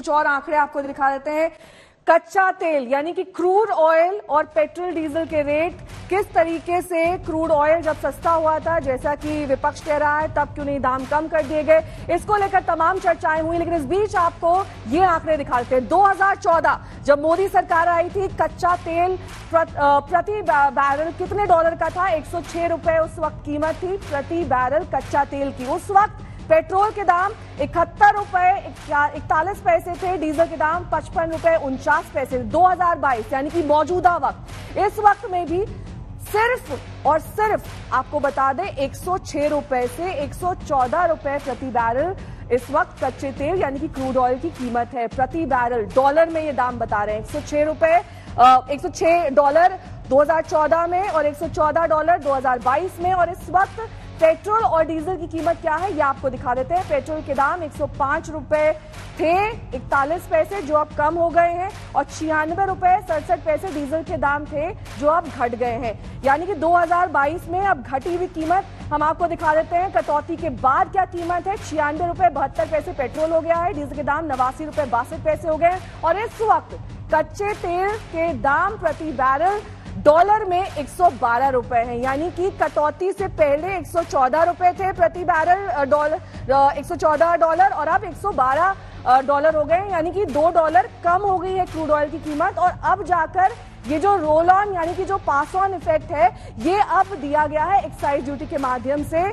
कुछ और आंकड़े आपको दिखा देते हैं। कच्चा तेल यानी कि क्रूड ऑयल और पेट्रोल डीजल के रेट किस तरीके से, क्रूड ऑयल जब सस्ता हुआ था जैसा कि विपक्ष कह रहा है तब क्यों नहीं दाम कम कर दिए गए, इसको लेकर तमाम चर्चाएं हुई। लेकिन इस बीच आपको ये आंकड़े दिखाते हैं। 2014 जब मोदी सरकार आई थी, कच्चा तेल प्रति बैरल कितने डॉलर का था? 106 रुपए उस वक्त कीमत थी प्रति बैरल कच्चा तेल की। उस वक्त पेट्रोल के दाम 71 रुपए 41 पैसे थे, डीजल के दाम 55 रुपए 49 पैसे। 2022 यानी कि मौजूदा वक्त, इस वक्त में भी सिर्फ और सिर्फ आपको बता दें 106 रुपए से 114 रुपए प्रति बैरल इस वक्त कच्चे तेल यानी कि क्रूड ऑयल की कीमत है प्रति बैरल। डॉलर में ये दाम बता रहे हैं, 106 रुपए 106 डॉलर 2014 में और 114 डॉलर 2022 में। और इस वक्त पेट्रोल और डीजल की कीमत क्या है ये आपको दिखा देते हैं। पेट्रोल के दाम 105 रुपए थे 41 पैसे जो अब कम हो गए हैं, और 96 रुपए 67 पैसे डीजल के दाम थे जो अब घट गए हैं। यानी कि 2022 में अब घटी हुई कीमत हम आपको दिखा देते हैं। कटौती के बाद क्या कीमत है? 96 रुपए 72 पैसे पेट्रोल हो गया है, डीजल के दाम 89 रुपए 62 पैसे हो गए हैं। और इस वक्त कच्चे तेल के दाम प्रति बैरल डॉलर में 112 रुपए हैं, यानी कि कटौती से पहले 114 रुपए थे प्रति बैरल डॉलर, 114 डॉलर और अब 112 डॉलर हो गए, यानी कि $2 कम हो गई है क्रूड ऑयल की कीमत। और अब जाकर ये जो रोल ऑन यानी कि जो पास ऑन इफेक्ट है ये अब दिया गया है एक्साइज ड्यूटी के माध्यम से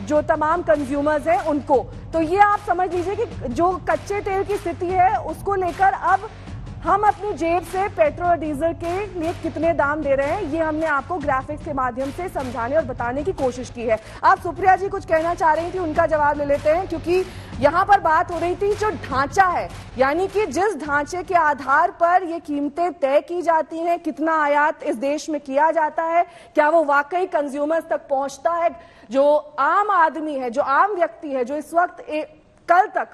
जो तमाम कंज्यूमर्स हैं उनको। तो ये आप समझ लीजिए कि जो कच्चे तेल की स्थिति है उसको लेकर अब हम अपनी जेब से पेट्रोल और डीजल के लिए कितने दाम दे रहे हैं ये हमने आपको ग्राफिक्स के माध्यम से समझाने और बताने की कोशिश की है। आप सुप्रिया जी कुछ कहना चाह रही थी, उनका जवाब ले लेते हैं, क्योंकि यहां पर बात हो रही थी जो ढांचा है यानी कि जिस ढांचे के आधार पर ये कीमतें तय की जाती हैं, कितना आयात इस देश में किया जाता है, क्या वो वाकई कंज्यूमर्स तक पहुंचता है? जो आम आदमी है, जो आम व्यक्ति है, जो इस वक्त कल तक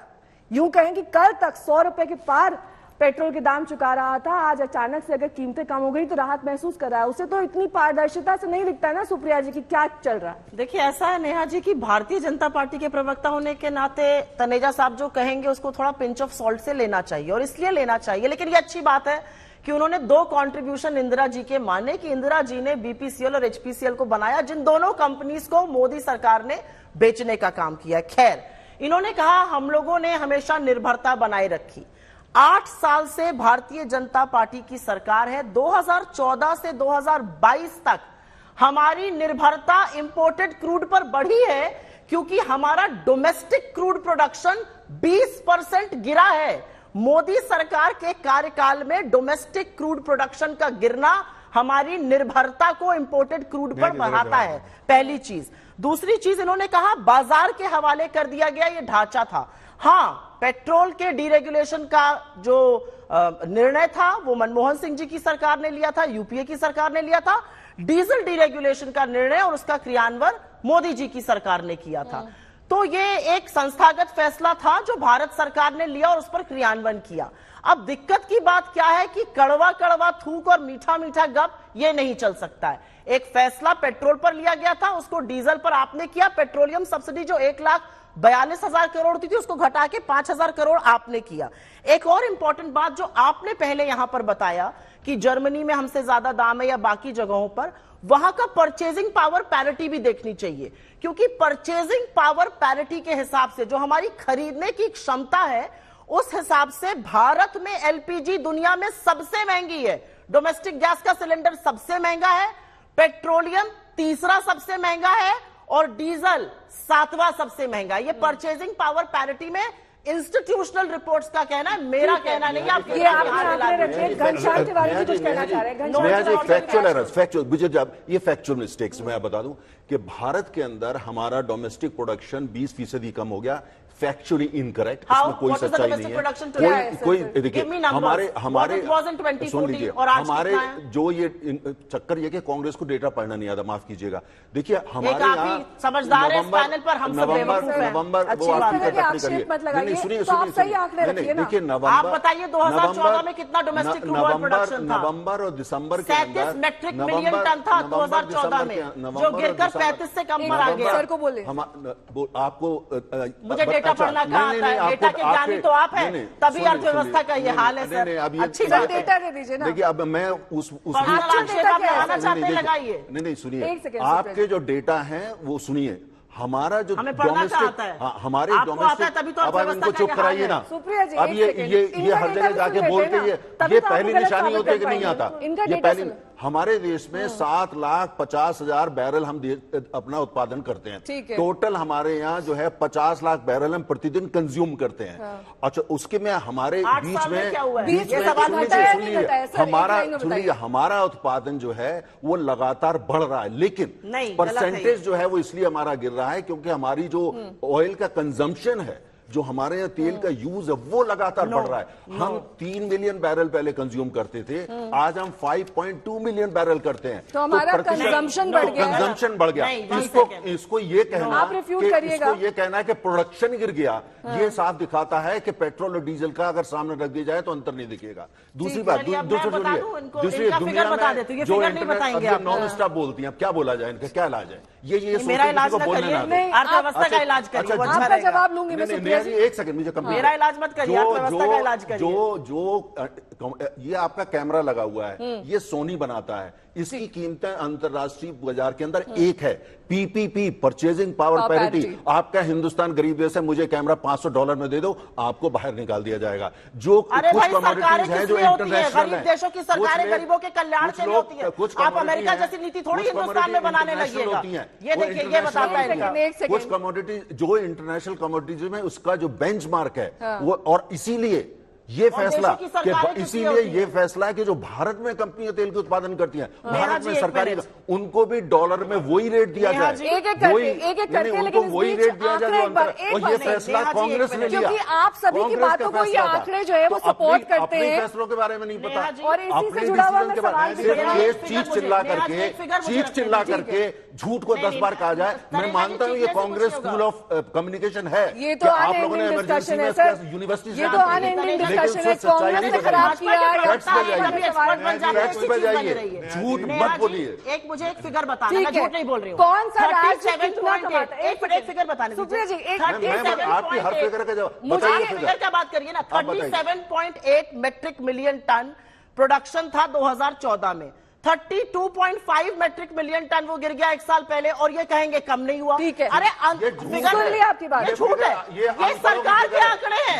यूं कहें कि कल तक 100 रुपए के पार पेट्रोल के दाम चुका रहा था, आज अचानक से अगर कीमतें कम हो गई तो राहत महसूस कर रहा है। उसे तो इतनी पारदर्शिता से नहीं दिखता है ना सुप्रिया जी की क्या चल रहा है। देखिए ऐसा है नेहा जी कि भारतीय जनता पार्टी के प्रवक्ता होने के नाते तनेजा साहब जो कहेंगे उसको थोड़ा पिंच ऑफ सॉल्ट से लेना चाहिए, और इसलिए लेना चाहिए। लेकिन ये अच्छी बात है कि उन्होंने 2 कंट्रीब्यूशन इंदिरा जी के माने कि इंदिरा जी ने बीपीसीएल और एचपीसीएल को बनाया, जिन दोनों कंपनीज को मोदी सरकार ने बेचने का काम किया। खैर, इन्होंने कहा हम लोगों ने हमेशा निर्भरता बनाए रखी। 8 साल से भारतीय जनता पार्टी की सरकार है। 2014 से 2022 तक हमारी निर्भरता इंपोर्टेड क्रूड पर बढ़ी है, क्योंकि हमारा डोमेस्टिक क्रूड प्रोडक्शन 20% गिरा है। मोदी सरकार के कार्यकाल में डोमेस्टिक क्रूड प्रोडक्शन का गिरना हमारी निर्भरता को इंपोर्टेड क्रूड पर बढ़ाता है, पहली चीज। दूसरी चीज इन्होंने कहा बाजार के हवाले कर दिया गया ये ढांचा था। हाँ, पेट्रोल के डीरेगुलेशन का जो निर्णय था वो मनमोहन सिंह जी की सरकार ने लिया था, यूपीए की सरकार ने लिया था। डीजल डीरेगुलेशन का निर्णय और उसका क्रियान्वयन मोदी जी की सरकार ने किया था। तो ये एक संस्थागत फैसला था जो भारत सरकार ने लिया और उस पर क्रियान्वयन किया। अब दिक्कत की बात क्या है कि कड़वा कड़वा थूक और मीठा मीठा गप ये नहीं चल सकता है। एक फैसला पेट्रोल पर लिया गया था, उसको डीजल पर आपने किया। पेट्रोलियम सब्सिडी जो 1,42,000 करोड़ थी उसको घटा के 5,000 करोड़ आपने किया। एक और इंपॉर्टेंट बात जो आपने पहले यहां पर बताया कि जर्मनी में हमसे ज्यादा दाम है या बाकी जगहों पर, वहां का परचेजिंग पावर पैरिटी भी देखनी चाहिए, क्योंकि परचेजिंग पावर पैरिटी के हिसाब से जो हमारी खरीदने की क्षमता है उस हिसाब से भारत में एलपीजी दुनिया में सबसे महंगी है। डोमेस्टिक गैस का सिलेंडर सबसे महंगा है, पेट्रोलियम तीसरा सबसे महंगा है और डीजल 7वां सबसे महंगा है। ये परचेजिंग पावर पैरिटी में इंस्टीट्यूशनल रिपोर्ट्स का कहना है, मेरा कहना नहीं। आप ये आपने घनश्याम तिवारी जी कुछ कहना चाह रहे हैं। ये फैक्चुअल मिस्टेक्स मैं बता दूं कि भारत के अंदर हमारा डोमेस्टिक प्रोडक्शन 20% कम हो गया। फैक्चुअली इनकरेक्ट, इसमें कोई सच्चाई नहीं है। कोई देखिए हमारे सुन लीजिए, हमारे जो ये चक्कर ये कि कांग्रेस को डेटा पढ़ना नहीं आता, माफ कीजिएगा। देखिए हमारे यहाँ समझदार है, इस पैनल पर हम सब नवंबर वो आपकी कटौती करिए। सुनिए देखिए आप बताइए 2014 में कितना डोमेस्टिक क्रूड ऑयल प्रोडक्शन था? नवंबर और दिसंबर के 37 मैट्रिक मिलियन टन था 2014 में, जो गिरकर 35 से कम पर आ गया। सर को बोले आपको मुझे डेटा पढ़ना कहाँ आता है? डेटा के ज्ञानी तो आप हैं, तभी अर्थव्यवस्था का ये हाल है सर। अच्छी बात है, डेटा दे दीजिए ना। देखिए अब मैं उस लगाइए। नहीं सुनिए, आपके जो डेटा है वो सुनिए, हमारा जो डोमेस्टिक, हमारे डोमेस्टिक, अब आप इनको चुप कराइए ना। अब ये हर जगह जाके बोलते हैं, ये पहली निशानी होती है कि नहीं आता। ये पहली, हमारे देश में 7,50,000 बैरल हम अपना उत्पादन करते हैं। टोटल हमारे यहाँ जो है 50 लाख बैरल हम प्रतिदिन कंज्यूम करते हैं। अच्छा, उसके में हमारे बीच में हमारा उत्पादन जो है वो लगातार बढ़ रहा है, लेकिन परसेंटेज जो है वो इसलिए हमारा गिर रहा है क्योंकि हमारी जो ऑयल का कंजम्पशन है, जो हमारे यहाँ तेल का यूज है वो लगातार बढ़ रहा है। हम 3 मिलियन बैरल पहले कंज्यूम करते थे, आज हम 5.2 मिलियन बैरल करते हैं। तो हमारा कंजम्पशन बढ़ गया, कंजम्पशन बढ़ गया। इसको ये कहना, इसको ये कहना है कि प्रोडक्शन गिर गया, ये साफ दिखाता है कि पेट्रोल और डीजल का अगर सामने रख दिया जाए तो अंतर नहीं दिखेगा। दूसरी बात, दूसरी दुनिया में जो नॉन स्टॉप बोलती है, अब क्या बोला जाए, इनका क्या इलाज है? ये मेरा इलाज अर्थव्यवस्था का इलाज करिए, आपका जवाब लूंगी मैं। एक सेकंड, मुझे मेरा इलाज मत करिए, अर्थव्यवस्था का इलाज करिए। ये आपका कैमरा लगा हुआ है, ये सोनी बनाता है, इसकी कीमतें अंतरराष्ट्रीय बाजार के अंदर एक है। PPP, purchasing power parity. आपका हिंदुस्तान गरीब देश है, मुझे कैमरा $500 में दे दो, आपको बाहर निकाल दिया जाएगा। जो कुछ कमोडिटीज हैं जो इंटरनेशनल है, देशों की सरकारें गरीबों के कल्याण के लिए होती है। आप अमेरिका जैसी नीति थोड़ी हिंदुस्तान में बनाने लगिएगा। ये देखिए, ये बताता है कुछ कमोडिटी जो इंटरनेशनल कमोडिटीज में उसका जो बेंचमार्क है वो, और इसीलिए ये फैसला है कि जो भारत में कंपनियां तेल के उत्पादन करती हैं, भारत में सरकारी, उनको भी डॉलर में वही रेट दिया जाए, उनको वही रेट दिया जाए। और ये फैसला कांग्रेस ने लिया। आप सभी की बातों को ये आंकड़े जो है वो सपोर्ट करते हैं, फैसलों के बारे में नहीं पता, और इसी से जुड़ा हुआ चीख चिल्ला करके झूठ को 10 बार कहा जाए। मैं मानता हूँ ये कांग्रेस स्कूल ऑफ कम्युनिकेशन है। ये तो आप लोगों ने इमरजेंसी में यूनिवर्सिटी से कांग्रेस ने खराब किया। झूठ मत बोलिए। एक मुझे एक फिगर बताना, मैं झूठ नहीं बोल रही हूँ। कौन सा राज्य कितना कमाता है? एक फिगर बताने सुप्रिया जी, आपकी हर फिगर का जवाब, मुझे फिगर क्या बात करिए ना। 37.8 मेट्रिक मिलियन टन प्रोडक्शन था 2014 में, 32.5 मेट्रिक मिलियन टन वो गिर गया 1 साल पहले, और ये कहेंगे कम नहीं हुआ। ठीक है, अरे फिगर आपकी बात, ये झूठ है, ये सरकार के आंकड़े हैं।